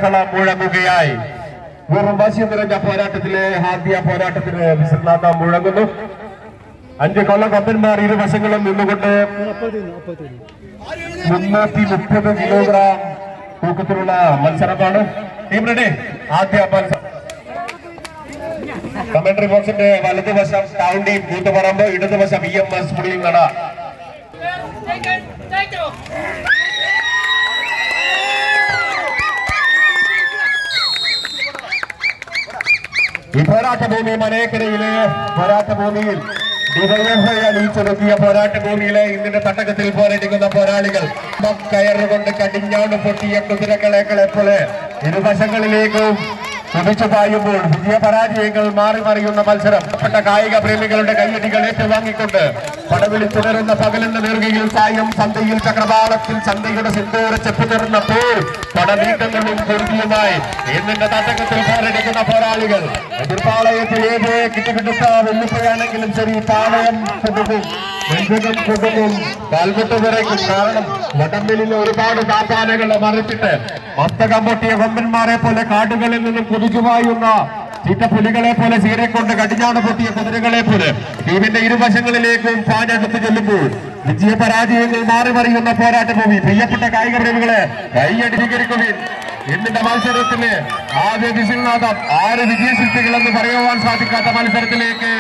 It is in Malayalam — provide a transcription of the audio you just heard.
മുഴങ്ങുകയായി. വെറും വശ്യം നിറഞ്ഞ പോരാട്ടത്തിലെ ആദ്യ പോരാട്ടത്തിന് വിശ്വനാഥ മുഴങ്ങുന്നു. 5 കൊള്ള കൊമ്പന്മാർ ഇരുവശങ്ങളും നിന്നുകൊണ്ട് 330 കിലോഗ്രാം തൂക്കത്തിലുള്ള മത്സരമാണ്. ടീമിന്റെ ആദ്യ മത്സരം കമന്ററി ബോക്സിന്റെ വലതുവശം ടൗൺ ടീം കൂത്തുപറമ്പ്, ഇടതുവശം EMS മുടിയങ്ങട. ഈ പോരാട്ടഭൂമി മനേക്കരയിലെ പോരാട്ടഭൂമിയിൽ ഡിവൈഎഫ്ഐ അണിയിച്ചൊരുക്കിയ പോരാട്ടഭൂമിയിലെ ഇന്നിന്റെ തട്ടകത്തിൽ പോരടിക്കുന്ന പോരാളികൾ കയറുകൊണ്ട് കടിഞ്ഞാണ് പൊട്ടിയ കുതിരകളെ പോലെ ഇരുവശങ്ങളിലേക്കും കുതിച്ചു പായുമ്പോൾ വിജയപരാജയങ്ങൾ മാറി മറിയുന്ന മത്സരം. കായിക പ്രേമികളുടെ കയ്യടികൾ ഏറ്റുവാങ്ങിക്കൊണ്ട് പടവിളി തുടരുന്ന പകലിന്റെ നെറുകയിൽ സായം സന്ധ്യയിൽ ചക്രവാളത്തിൽ സന്ധ്യയുടെ സിന്ദൂര ചെപ്പ് തുറന്നപ്പോൾ പടനീക്കങ്ങളും കുറുതിയുമായി ഇന്നിന്റെ തട്ടകത്തിൽ പോരടിക്കുന്ന പോരാളികൾ. എതിർപ്പാളയത്തിൽ ഏത് കിട്ടുകിട്ടുത്ത വെല്ലുപ്പോയാണെങ്കിലും ശരി, പാളയം കൊടുക്കും, നെഞ്ചകം കൊടുക്കും, കാൽമുട്ട് വിറയ്ക്കും. കാരണം വടംവലിയിൽ ഒരുപാട് താപ്പാനകളെ മറിച്ചിട്ട് മസ്തകം പൊട്ടിയ കൊമ്പന്മാരെ പോലെ കാടുകളിൽ നിന്നും കുതിച്ചുപായുന്ന ചീറ്റപ്പുലികളെ പോലെ ചീരക്കൊണ്ട് കടിഞ്ഞാണ് പൊട്ടിയ കുതിരകളെ പോലെ ടീമിന്റെ ഇരുവശങ്ങളിലേക്കും പാഞ്ഞെടുത്ത് ചെല്ലുമ്പോൾ വിജയപരാജയങ്ങൾ മാറി മറിയുന്ന പോരാട്ടഭൂമി. പ്രിയപ്പെട്ട കായിക പ്രേമികളെ കൈയടി സ്വീകരിക്കുകയും ഇന്നിന്റെ മത്സരത്തിന് ആദ്യ വിശ്വനാഥം 6 വിജയശില്പികളെന്ന് പറയുവാൻ സാധിക്കാത്ത മത്സരത്തിലേക്ക്